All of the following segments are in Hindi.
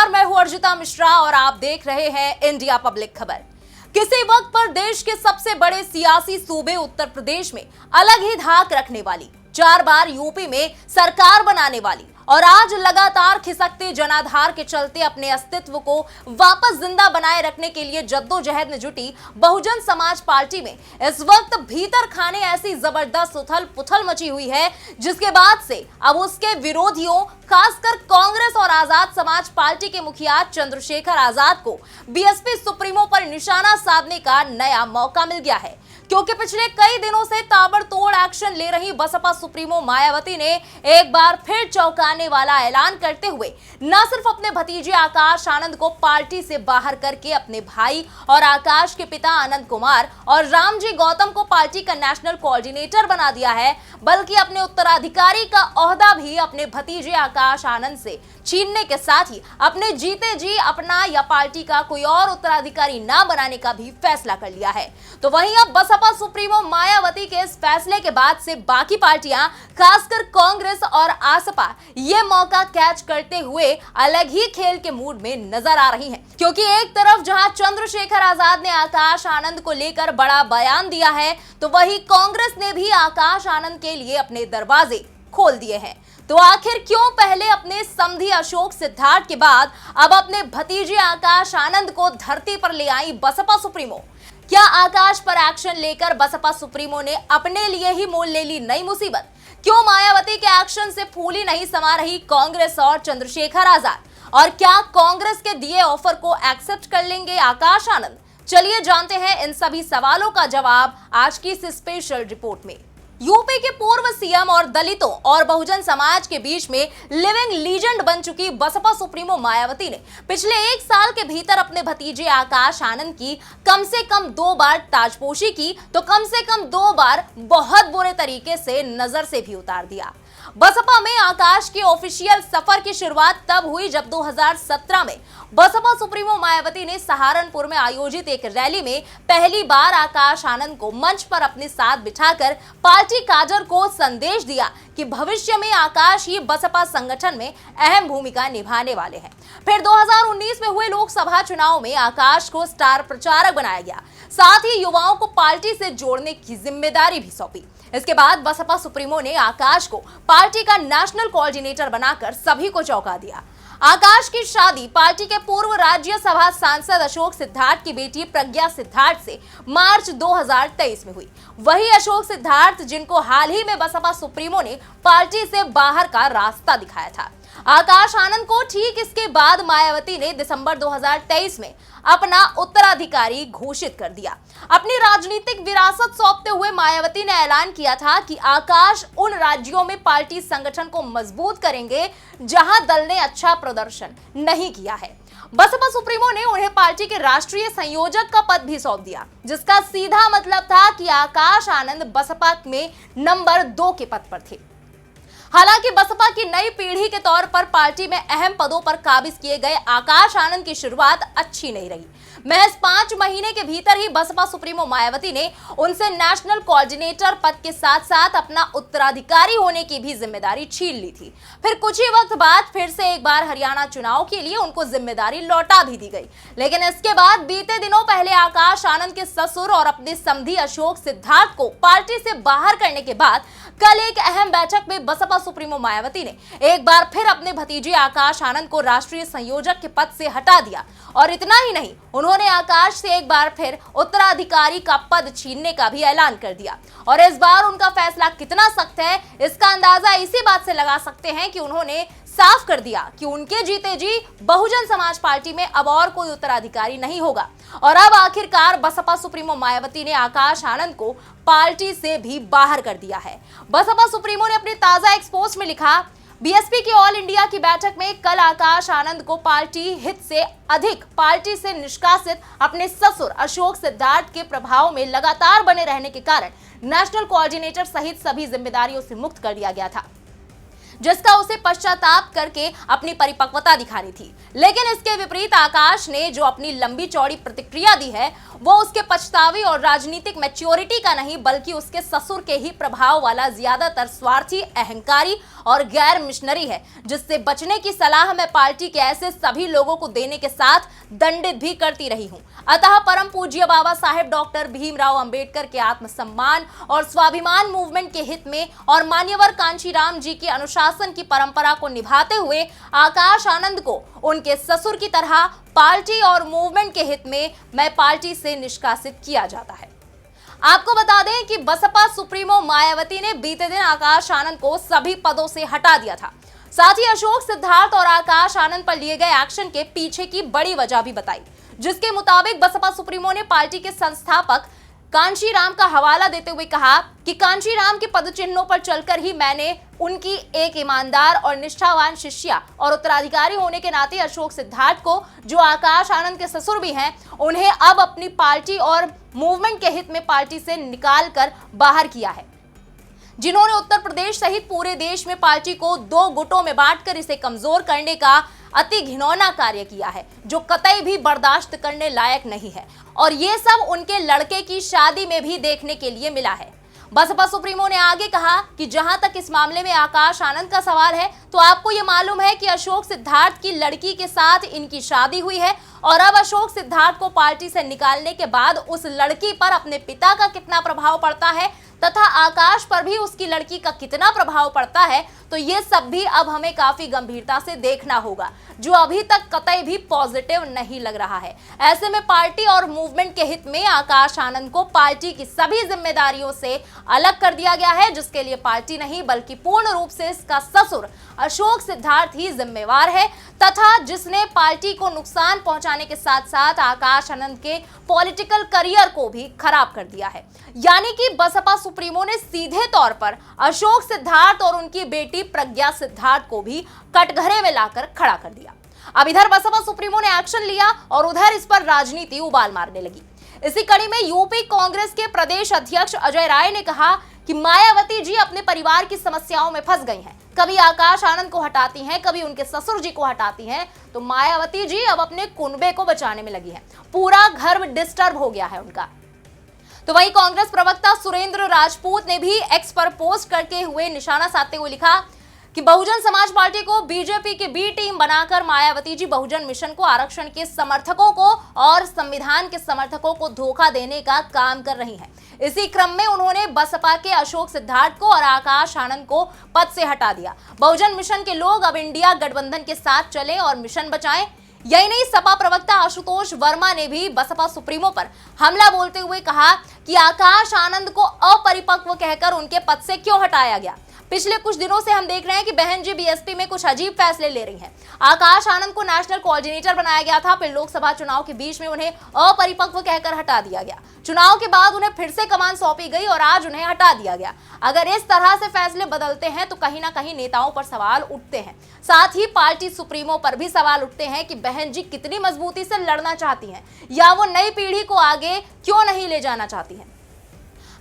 नमस्कार, मैं हूं अर्जिता मिश्रा और आप देख रहे हैं इंडिया पब्लिक खबर। किसी वक्त पर देश के सबसे बड़े सियासी सूबे उत्तर प्रदेश में अलग ही धाक रखने वाली, 4 बार यूपी में सरकार बनाने वाली और आज लगातार खिसकते जनाधार के चलते अपने अस्तित्व को वापस जिंदा बनाए रखने के लिए जद्दोजहद में जुटी बहुजन समाज पार्टी में इस वक्त भीतर खाने ऐसी जबरदस्त उथल पुथल मची हुई है, जिसके बाद से अब उसके विरोधियों, खासकर कांग्रेस और आजाद समाज पार्टी के मुखिया चंद्रशेखर आजाद को बीएसपी सुप्रीमो पर निशाना साधने का नया मौका मिल गया है। क्योंकि पिछले कई दिनों से ताबड़तोड़ एक्शन ले रही बसपा सुप्रीमो मायावती ने एक बार फिर चौंकाने वाला ऐलान करते हुए न सिर्फ अपने भतीजे आकाश आनंद को पार्टी से बाहर करके अपने भाई और आकाश के पिता आनंद कुमार और रामजी गौतम को पार्टी का नेशनल कोऑर्डिनेटर बना दिया है, बल्कि अपने उत्तराधिकारी का ओहदा भी अपने भतीजे आकाश आनंद से छीनने के साथ ही अपने जीते जी अपना या पार्टी का कोई और उत्तराधिकारी न बनाने का भी फैसला कर लिया है। तो वहीं अब बसपा सुप्रीमो मायावती के इस फैसले के बाद से बाकी पार्टियां, खासकर कांग्रेस और आसपा, ये मौका कैच करते हुए अलग ही खेल के मूड में नजर आ रही हैं। क्योंकि एक तरफ जहां चंद्रशेखर आजाद ने आकाश आनंद को लेकर बड़ा बयान दिया है, तो वहीं कांग्रेस ने भी आकाश आनंद के लिए अपने दरवाजे खोल दिए हैं। तो आखिर क्यों पहले अपने समधी अशोक सिद्धार्थ के बाद अब अपने भतीजे आकाश आनंद को धरती पर ले आई बसपा सुप्रीमो? क्या आकाश पर एक्शन लेकर बसपा सुप्रीमो ने अपने लिए ही मोल ले ली नई मुसीबत? क्यों मायावती के एक्शन से फूली नहीं समा रही कांग्रेस और चंद्रशेखर आजाद? और क्या कांग्रेस के दिए ऑफर को एक्सेप्ट कर लेंगे आकाश आनंद? चलिए जानते हैं इन सभी सवालों का जवाब आज की इस स्पेशल रिपोर्ट में। यूपी के पूर्व सीएम और दलितों और बहुजन समाज के बीच में लिविंग लीजेंड बन चुकी बसपा सुप्रीमो मायावती ने पिछले 1 साल के भीतर अपने भतीजे आकाश आनंद की कम से कम 2 बार ताजपोशी की, तो कम से कम 2 बार बहुत बुरे तरीके से नजर से भी उतार दिया। बसपा में आकाश के ऑफिशियल सफर की शुरुआत तब हुई जब 2017 में बसपा सुप्रीमो मायावती ने सहारनपुर में आयोजित एक रैली में पहली बार आकाश आनंद को मंच पर अपने साथ बिठाकर पार्टी काडर को संदेश दिया कि भविष्य में आकाश ही बसपा संगठन में अहम भूमिका निभाने वाले हैं। फिर 2019 में हुए लोकसभा चुनाव में आकाश को स्टार प्रचारक बनाया गया, साथ ही युवाओं को पार्टी से जोड़ने की जिम्मेदारी भी सौंपी। इसके बाद बसपा सुप्रीमो ने आकाश को पार्टी का नेशनल कोऑर्डिनेटर बनाकर सभी को चौंका दिया। आकाश की शादी पार्टी के पूर्व राज्यसभा सांसद अशोक सिद्धार्थ की बेटी प्रज्ञा सिद्धार्थ से मार्च 2023 में हुई। वही अशोक सिद्धार्थ जिनको हाल ही में बसपा सुप्रीमो ने पार्टी से बाहर का रास्ता दिखाया था। आकाश आनंद को ठीक इसके बाद मायावती ने दिसंबर 2023 में अपना उत्तराधिकारी घोषित कर दिया। अपनी राजनीतिक विरासत सौंपते हुए मायावती ने ऐलान किया था कि आकाश उन राज्यों में पार्टी संगठन को मजबूत करेंगे जहां दल ने अच्छा प्रदर्शन नहीं किया है। बसपा सुप्रीमो ने उन्हें पार्टी के राष्ट्रीय संयोजक का पद भी सौंप दिया, जिसका सीधा मतलब था कि आकाश आनंद बसपा में नंबर 2 के पद पर थे। हालांकि बसपा की नई पीढ़ी के तौर पर पार्टी में अहम पदों पर काबिज किए गए आकाश आनंद की शुरुआत अच्छी नहीं रही। महज 5 महीने के भीतर ही बसपा सुप्रीमो मायावती ने उनसे नेशनल कोऑर्डिनेटर पद के साथ साथ अपना उत्तराधिकारी होने की भी जिम्मेदारी छीन ली थी। फिर कुछ ही वक्त बाद फिर से एक बार हरियाणा चुनाव के लिए उनको जिम्मेदारी लौटा भी दी गई। लेकिन इसके बाद बीते दिनों पहले आकाश आनंद के ससुर और अपने समधी अशोक सिद्धार्थ को पार्टी से बाहर करने के बाद कल एक अहम बैठक में बसपा सुप्रीमो मायावती ने एक बार फिर अपने भतीजे आकाश आनंद को राष्ट्रीय संयोजक के पद से हटा दिया। और इतना ही नहीं, उन्होंने आकाश से एक बार फिर उत्तराधिकारी का पद छीनने का भी ऐलान कर दिया। और इस बार उनका फैसला कितना सख्त है, इसका अंदाजा इसी बात से लगा सकते हैं कि उन्होंने साफ कर दिया कि उनके जीते जी बहुजन समाज पार्टी में अब और कोई उत्तराधिकारी नहीं होगा। और अब आखिरकार बसपा सुप्रीमो मायावती ने आकाश आनंद को पार्टी से भी बाहर कर दिया है। बसपा सुप्रीमो ने अपने ताजा एक्सपोस्ट में लिखा, बीएसपी की ऑल इंडिया की बैठक में कल आकाश आनंद को पार्टी हित से अधिक पार्टी से निष्कासित अपने ससुर अशोक सिद्धार्थ के प्रभाव में लगातार बने रहने के कारण नेशनल कोऑर्डिनेटर सहित सभी जिम्मेदारियों से मुक्त कर दिया गया था, जिसका उसे पश्चाताप करके अपनी परिपक्वता दिखानी थी। लेकिन इसके विपरीत आकाश ने जो अपनी लंबी चौड़ी प्रतिक्रिया दी है, वो उसके पछतावे और राजनीतिक मैच्योरिटी का नहीं बल्कि उसके ससुर के ही प्रभाव वाला ज्यादातर स्वार्थी, अहंकारी और गैर मिशनरी है, जिससे बचने की सलाह मैं पार्टी के ऐसे सभी लोगों को देने के साथ दंडित भी करती रही हूं। अतः परम पूज्य बाबा साहेब डॉक्टर भीमराव अंबेडकर के आत्मसम्मान और स्वाभिमान मूवमेंट के हित में और मान्यवर कांशीराम जी के अनुशासन की परंपरा को निभाते हुए आकाश आनंद को उनके ससुर की तरह पार्टी और मूवमेंट के हित में मैं पार्टी से निष्कासित किया जाता है। आपको बता दें कि बसपा सुप्रीमो मायावती ने बीते दिन आकाश आनंद को सभी पदों से हटा दिया था। साथ ही अशोक सिद्धार्थ और आकाश आनंद पर लिए गए एक्शन के पीछे की बड़ी वजह भी बताई, जिसके मुताबिक बसपा सुप्रीमो ने पार्टी के संस्थापक कांशीराम का हवाला देते हुए कहा कि कांशीराम के पदचिन्हों पर चलकर ही मैंने उनकी एक ईमानदार और निष्ठावान शिष्या और उत्तराधिकारी होने के नाते अशोक सिद्धार्थ को, जो आकाश आनंद के ससुर भी हैं, उन्हें अब अपनी पार्टी और मूवमेंट के हित में पार्टी से निकाल कर बाहर किया है, जिन्होंने उत्तर प्रदेश सहित पूरे देश में पार्टी को दो गुटों में बांटकर इसे कमजोर करने का अति घिनौना कार्य किया है, जो कतई भी बर्दाश्त करने लायक नहीं है। और ये सब उनके लड़के की शादी में भी देखने के लिए मिला है। बसपा सुप्रीमो ने आगे कहा कि जहां तक इस मामले में आकाश आनंद का सवाल है, तो आपको ये मालूम है कि अशोक सिद्धार्थ की लड़की के साथ इनकी शादी हुई है और अब अशोक सिद्धार्थ को पार्टी से निकालने के बाद उस लड़की पर अपने पिता का कितना प्रभाव पड़ता है तथा आकाश पर भी उसकी लड़की का कितना प्रभाव पड़ता है, तो ये सब भी अब हमें काफी गंभीरता से देखना होगा, जो अभी तक कतई भी पॉजिटिव नहीं लग रहा है। ऐसे में पार्टी और मूवमेंट के हित में आकाश आनंद को पार्टी की सभी जिम्मेदारियों से अलग कर दिया गया है, जिसके लिए पार्टी नहीं बल्कि पूर्ण रूप से इसका ससुर अशोक सिद्धार्थ ही जिम्मेवार है, तथा जिसने पार्टी को नुकसान पहुंचाने के साथ साथ आकाश आनंद के पॉलिटिकल करियर को भी खराब कर दिया है। यानी कि बसपा सुप्रीमो ने सीधे तौर पर अशोक सिद्धार्थ और उनकी बेटी प्रज्ञा सिद्धार्थ को भी कटघरे में लाकर खड़ा कर दिया। अब इधर बसपा सुप्रीमो ने एक्शन लिया और उधर इस पर राजनीति उबाल मारने लगी। इसी कड़ी में यूपी कांग्रेस के प्रदेश अध्यक्ष अजय राय ने कहा कि मायावती जी अपने परिवार की समस्याओं में फंस गई हैं। कभी आकाश आनंद को हटाती हैं, कभी उनके ससुर जी को हटाती हैं, तो मायावती जी अब अपने कुनबे को बचाने में लगी हैं। पूरा घर डिस्टर्ब हो गया है उनका। तो वहीं कांग्रेस प्रवक्ता सुरेंद्र राजपूत ने भी एक्स पर पोस्ट करके हुए निशाना साधते हुए लिखा कि बहुजन समाज पार्टी को बीजेपी की बी टीम बनाकर मायावती जी बहुजन मिशन को, आरक्षण के समर्थकों को और संविधान के समर्थकों को धोखा देने का काम कर रही हैं। इसी क्रम में उन्होंने बसपा के अशोक सिद्धार्थ को और आकाश आनंद को पद से हटा दिया। बहुजन मिशन के लोग अब इंडिया गठबंधन के साथ चलें और मिशन बचाएं। यही नहीं, सपा प्रवक्ता आशुतोष वर्मा ने भी बसपा सुप्रीमो पर हमला बोलते हुए कहा कि आकाश आनंद को अपरिपक्व कहकर उनके पद से क्यों हटाया गया। पिछले कुछ दिनों से हम देख रहे हैं कि बहन जी बीएसपी में कुछ अजीब फैसले ले रही हैं। आकाश आनंद को नेशनल कोऑर्डिनेटर बनाया गया था, फिर लोकसभा चुनाव के बीच में उन्हें अपरिपक्व कहकर हटा दिया गया। चुनाव के बाद उन्हें फिर से कमान सौंपी गई और आज उन्हें हटा दिया गया। अगर इस तरह से फैसले बदलते हैं तो कहीं ना कहीं नेताओं पर सवाल उठते हैं। साथ ही पार्टी सुप्रीमो पर भी सवाल उठते हैं कि बहन जी कितनी मजबूती से लड़ना चाहती हैं या वो नई पीढ़ी को आगे क्यों नहीं ले जाना चाहती हैं।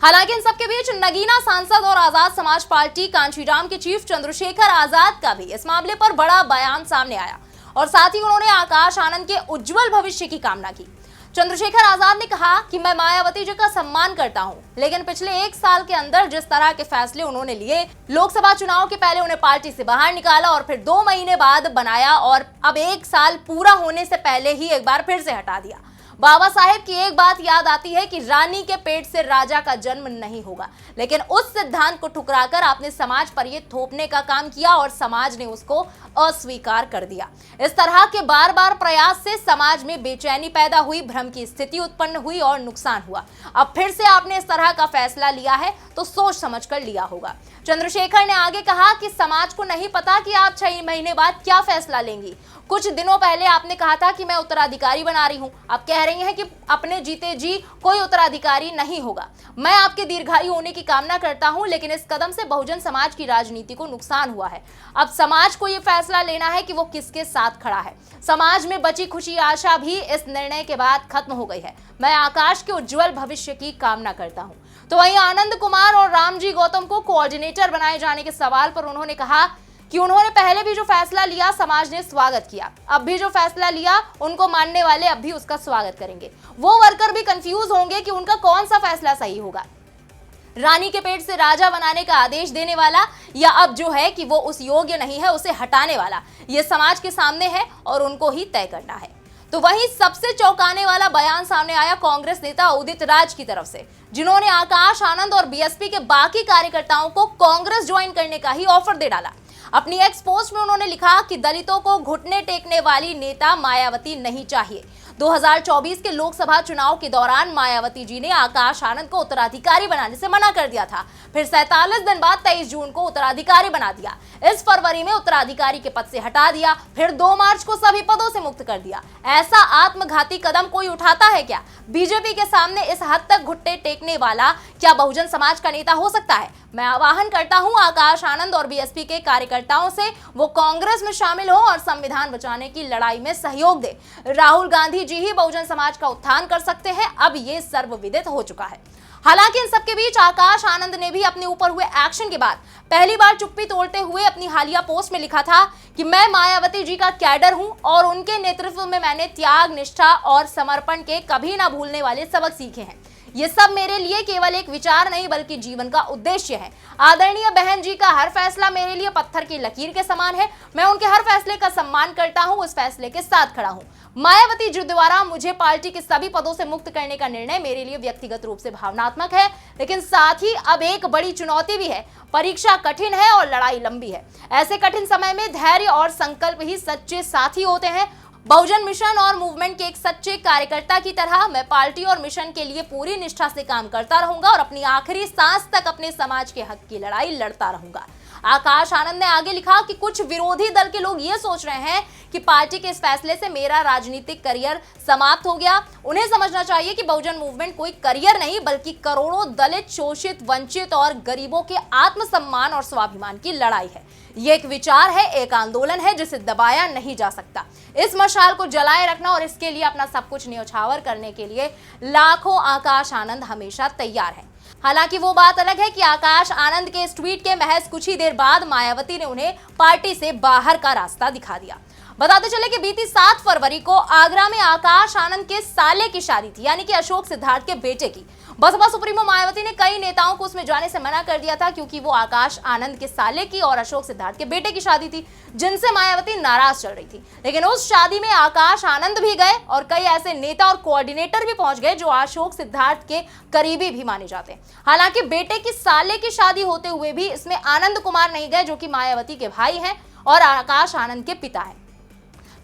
हालांकि इन सबके बीच नगीना सांसद और आजाद समाज पार्टी कांशीराम के चीफ चंद्रशेखर आजाद का भी इस मामले पर बड़ा बयान सामने आया और साथ ही उन्होंने आकाश आनंद के उज्जवल भविष्य की कामना की। चंद्रशेखर आजाद ने कहा कि मैं मायावती जी का सम्मान करता हूं, लेकिन पिछले 1 साल के अंदर जिस तरह के फैसले उन्होंने लिए, लोकसभा चुनाव के पहले उन्हें पार्टी से बाहर निकाला और फिर 2 महीने बाद बनाया और अब 1 साल पूरा होने से पहले ही एक बार फिर से हटा दिया। बाबा साहेब की एक बात याद आती है कि रानी के पेट से राजा का जन्म नहीं होगा, लेकिन उस सिद्धांत को ठुकराकर आपने समाज पर यह थोपने का काम किया और समाज ने उसको अस्वीकार कर दिया। इस तरह के बार बार प्रयास से समाज में बेचैनी पैदा हुई, भ्रम की स्थिति उत्पन्न हुई और नुकसान हुआ। अब फिर से आपने इस तरह का फैसला लिया है तो सोच समझ कर लिया होगा। चंद्रशेखर ने आगे कहा कि समाज को नहीं पता कि आप 6 महीने बाद क्या फैसला लेंगी। कुछ दिनों पहले आपने कहा था कि मैं उत्तराधिकारी बना रही हूं, अब कह रही हैं कि अपने जीते जी कोई उत्तराधिकारी नहीं होगा। मैं आपके दीर्घायु होने की कामना करता हूं, लेकिन इस कदम से बहुजन समाज की राजनीति को नुकसान हुआ है। अब समाज को यह फैसला लेना है कि वो किसके साथ खड़ा है। समाज में बची खुशी आशा भी इस निर्णय के बाद खत्म हो गई है। मैं आकाश के उज्जवल भविष्य की कामना करता हूं। तो वहीं आनंद कुमार और रामजी गौतम को कोऑर्डिनेटर बनाए जाने के सवाल पर उन्होंने कहा कि उन्होंने पहले भी जो फैसला लिया समाज ने स्वागत किया, अब भी जो फैसला लिया उनको मानने वाले अब भी उसका स्वागत करेंगे। वो वर्कर भी कंफ्यूज होंगे कि उनका कौन सा फैसला सही होगा, रानी के पेट से राजा बनाने का आदेश देने वाला या अब जो है कि वो उस योग्य नहीं है उसे हटाने वाला। ये समाज के सामने है और उनको ही तय करना है। तो वहीं सबसे चौंकाने वाला बयान सामने आया कांग्रेस नेता उदित राज की तरफ से, जिन्होंने आकाश आनंद और बीएसपी के बाकी कार्यकर्ताओं को कांग्रेस ज्वाइन करने का ही ऑफर दे डाला। अपनी एक्स पोस्ट में उन्होंने लिखा कि दलितों को घुटने टेकने वाली नेता मायावती नहीं चाहिए। 2024 के लोकसभा चुनाव के दौरान मायावती जी ने आकाश आनंद को उत्तराधिकारी बनाने से मना कर दिया था, फिर 47 दिन बाद 23 जून को उत्तराधिकारी बना दिया, इस फरवरी में उत्तराधिकारी के पद से हटा दिया, फिर 2 मार्च को सभी पदों से मुक्त कर दिया। ऐसा आत्मघाती कदम कोई उठाता है क्या? बीजेपी के सामने इस हद तक घुटने टेकने वाला क्या बहुजन समाज का नेता हो सकता है? मैं आह्वान करता हूं आकाश आनंद और बीएसपी के कार्यकर्ताओं से, वो कांग्रेस में शामिल हो और संविधान बचाने की लड़ाई में सहयोग दे। राहुल गांधी जी ही बहुजन समाज का उत्थान कर सकते हैं, अब ये सर्वविदित हो चुका है। हालांकि इन सबके बीच आकाश आनंद ने भी अपने ऊपर हुए एक्शन के बाद पहली बार चुप्पी तोड़ते हुए अपनी हालिया पोस्ट में लिखा था कि मैं मायावती जी का कैडर हूं और उनके नेतृत्व में मैंने त्याग, निष्ठा और समर्पण के कभी ना भूलने वाले सबक सीखे हैं। ये सब मेरे लिए केवल एक विचार नहीं बल्कि जीवन का उद्देश्य है। आदरणीय बहन जी का हर फैसला मेरे लिए पत्थर की लकीर के समान है। मैं उनके हर फैसले का सम्मान करता हूं, उस फैसले के साथ खड़ा हूं। मायावती जी द्वारा मुझे पार्टी के सभी पदों से मुक्त करने का निर्णय मेरे लिए व्यक्तिगत रूप से भावनात्मक है, लेकिन साथ ही अब एक बड़ी चुनौती भी है। परीक्षा कठिन है और लड़ाई लंबी है। ऐसे कठिन समय में धैर्य और संकल्प ही सच्चे साथी होते हैं। बहुजन मिशन और मूवमेंट के एक सच्चे कार्यकर्ता की तरह मैं पार्टी और मिशन के लिए पूरी निष्ठा से काम करता रहूंगा और अपनी आखिरी सांस तक अपने समाज के हक की लड़ाई लड़ता रहूंगा। आकाश आनंद ने आगे लिखा कि कुछ विरोधी दल के लोग ये सोच रहे हैं कि पार्टी के इस फैसले से मेरा राजनीतिक करियर समाप्त हो गया। उन्हें समझना चाहिए कि बहुजन मूवमेंट कोई करियर नहीं बल्कि करोड़ों दलित, शोषित, वंचित और गरीबों के आत्मसम्मान और स्वाभिमान की लड़ाई है। ये एक विचार है, एक आंदोलन है जिसे दबाया नहीं जा सकता। इस मशाल को जलाए रखना और इसके लिए अपना सब कुछ न्यौछावर करने के लिए लाखों आकाश आनंद हमेशा तैयार है। हालांकि वो बात अलग है कि आकाश आनंद के इस ट्वीट के महज कुछ ही देर बाद मायावती ने उन्हें पार्टी से बाहर का रास्ता दिखा दिया। बताते चले कि बीती 7 फरवरी को आगरा में आकाश आनंद के साले की शादी थी, यानी कि अशोक सिद्धार्थ के बेटे की। बसपा सुप्रीमो मायावती ने कई नेताओं को उसमें जाने से मना कर दिया था क्योंकि वो आकाश आनंद के साले की और अशोक सिद्धार्थ के बेटे की शादी थी, जिनसे मायावती नाराज चल रही थी। लेकिन उस शादी में आकाश आनंद भी गए और कई ऐसे नेता और कोऑर्डिनेटर भी पहुंच गए जो अशोक सिद्धार्थ के करीबी भी माने जाते हैं। हालांकि बेटे की साले की शादी होते हुए भी इसमें आनंद कुमार नहीं गए, जो कि मायावती के भाई हैं और आकाश आनंद के पिता हैं।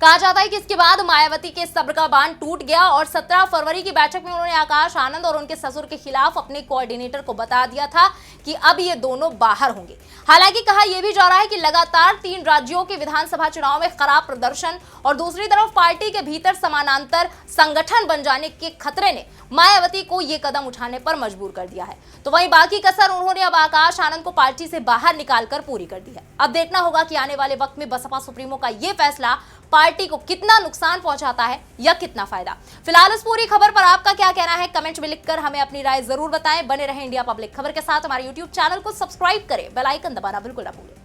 कहा जाता है कि इसके बाद मायावती के सब्र का बांध टूट गया और 17 फरवरी की बैठक में उन्होंने आकाश आनंद और उनके ससुर के खिलाफ अपने कोऑर्डिनेटर को बता दिया था कि अब ये दोनों बाहर होंगे। हालांकि कहा यह भी जा रहा है कि लगातार 3 राज्यों के विधानसभा चुनाव में खराब प्रदर्शन और दूसरी तरफ पार्टी के भीतर समानांतर संगठन बन जाने के खतरे ने मायावती को ये कदम उठाने पर मजबूर कर दिया है। तो वहीं बाकी कसर उन्होंने अब आकाश आनंद को पार्टी से बाहर निकालकर पूरी कर दी है। अब देखना होगा कि आने वाले वक्त में बसपा सुप्रीमो का ये फैसला पार्टी को कितना नुकसान पहुंचाता है या कितना फायदा। फिलहाल इस पूरी खबर पर आपका क्या कहना है, कमेंट में लिखकर हमें अपनी राय जरूर बताएं। बने रहें इंडिया पब्लिक खबर के साथ। हमारे YouTube चैनल को सब्सक्राइब करें, बेल आइकन दबाना बिल्कुल ना भूलें।